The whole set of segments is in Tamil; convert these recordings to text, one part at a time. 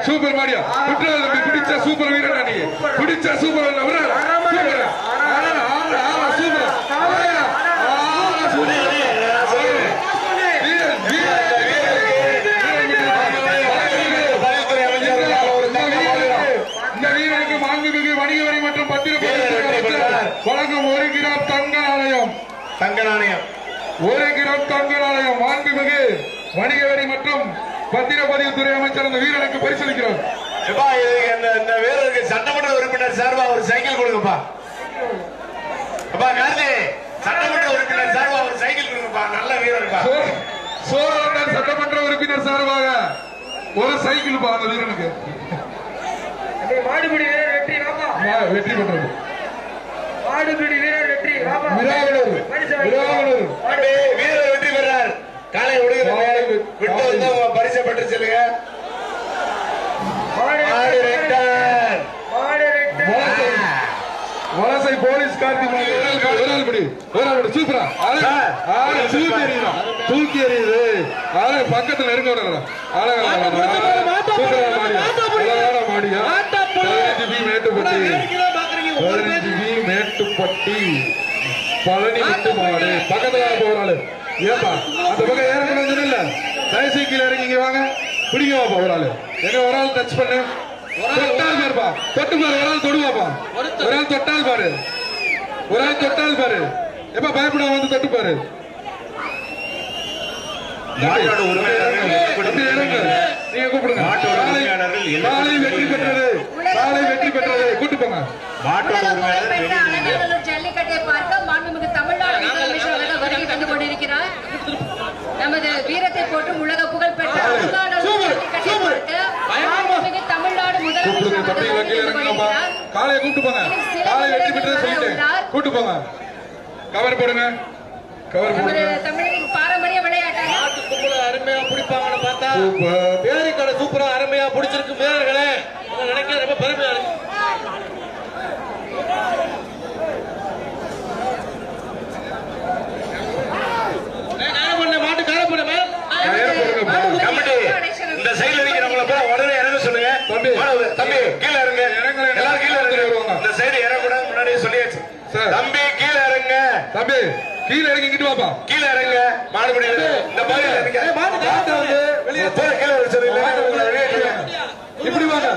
சூப்பர் மாடியா பிடிச்ச சூப்பர் வீரனா நீ பிடிச்ச சூப்பர் இந்த வீரனுக்கு மாண்புமிகு வணிக வரி மற்றும் பத்திரப்பதிவு வழங்கும் 1 கிராம் தங்க நாணயம் 1 கிராம் தங்க நாணயம் மாண்புமிகு வணிக வரி மற்றும் பத்திரப்பதிவுத்துறை அமைச்சர் அந்த வீரனுக்கு பரிசளிக்கிறார். இந்த வீரருக்கு சட்டமன்ற உறுப்பினர் சார்பா ஒரு சைக்கிள் கொடுங்கப்பா. காந்தி சட்டமன்ற உறுப்பினர் சார்பா ஒரு சைக்கிள் கொடுங்கப்பா. நல்ல வீரருப்பா. சோழன் சட்டமன்ற உறுப்பினர் சார்பாக ஒரு சைக்கிள் பா அந்த வீரனுக்கு. மாடுபிடி வீரர் வெற்றி வெற்றி பெற்றது. மாடுபிடி வீரர் வெற்றி வீரர் வெற்றி பெறார். காலை விட்டு வந்து பரிசை பெற்று செல்லுங்க. வலசை போலீஸ் கார்த்தி சூப்பரா தூக்கி எறியுது பக்கத்துல நெருங்க மேட்டுப்பட்டி பழனி விட்டு மாடு பக்கத்துல போறாள். ஏப்பா அந்த பக்கம் ஏறக்கூடாது இல்ல சைக்கிள் இறங்கி வாங்க பிடிக்கவாப்பா ஒரு ஆளு எங்க ஒரு ஆள் டச் பண்ணு தொட்டால் பாருப்பா தொட்டு பாரு ஒரு ஆள் தொடுவாப்பா ஒரு ஆள் தொட்டால் பாரு எப்ப பயப்படாம வந்து தொட்டு பாரு. நீங்க கூப்பிடுங்க. காலை வெற்றி பெற்றது கூட்டு போங்க. ஜல்லிக்கட்டை பார்க்க மாண்புமிகு தமிழ்நாடு முதலமைச்சர் வருகை தந்து கொண்டிருக்கிறார். நமது வீரத்தை போற்றும் உலக புகழ் பெற்ற மாண்புமிகு தமிழ்நாடு முதலமைச்சர் காலையை கூட்டு போங்க. காலை வெற்றி பெற்றது சொல்லிட்டு கூட்டு போங்க. கவர் போடுங்க. தமிழின் பாரம்பரிய விளையாட்டு அருமையா பிடிப்பாங்கன்னு பார்த்தா பேரிக்கடை சூப்பரா அருமையா பிடிச்சிருக்கு வீரர்களே. நினைக்க ரொம்ப பெருமையா இருக்கு. இந்த சைடுல இருக்கிறவங்கள உடனே இறங்க சொல்லுங்க. தம்பி கீழே இறங்க. எல்லாரும் கீழே இறங்க. இந்த சைடு இறங்கக்கூடாது முன்னாடியே சொல்லியாச்சு. தம்பி கீழே இறங்க. தம்பி கீழே இறங்கிட்டு வாப்பா. கீழே இறங்க. மாடுபடி இந்த மாதிரி வெளியே கீழே இப்படி வாங்க.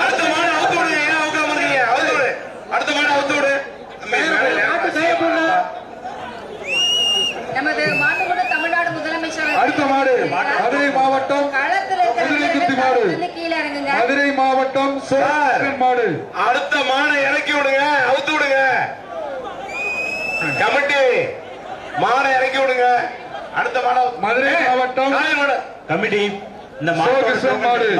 அடுத்த மாடு அவுத்து விடுங்க. ஏன் அவுக்காம அவுத்து விடு. அடுத்த மாடு அவுத்து விடு. நமது மாண்புமிகு தமிழ்நாடு முதலமைச்சர் அடுத்த மாடு மதுரை மாவட்டம் கீழே இறங்குங்க. மதுரை மாவட்டம் மாடு அடுத்த மாடை இறக்கி விடுங்க. அவுத்து விடுங்க. கமிட்டி மாடை இறக்கி விடுங்க. அடுத்த மாடு மதுரை மாவட்டம் கமிட்டி இந்த மாடு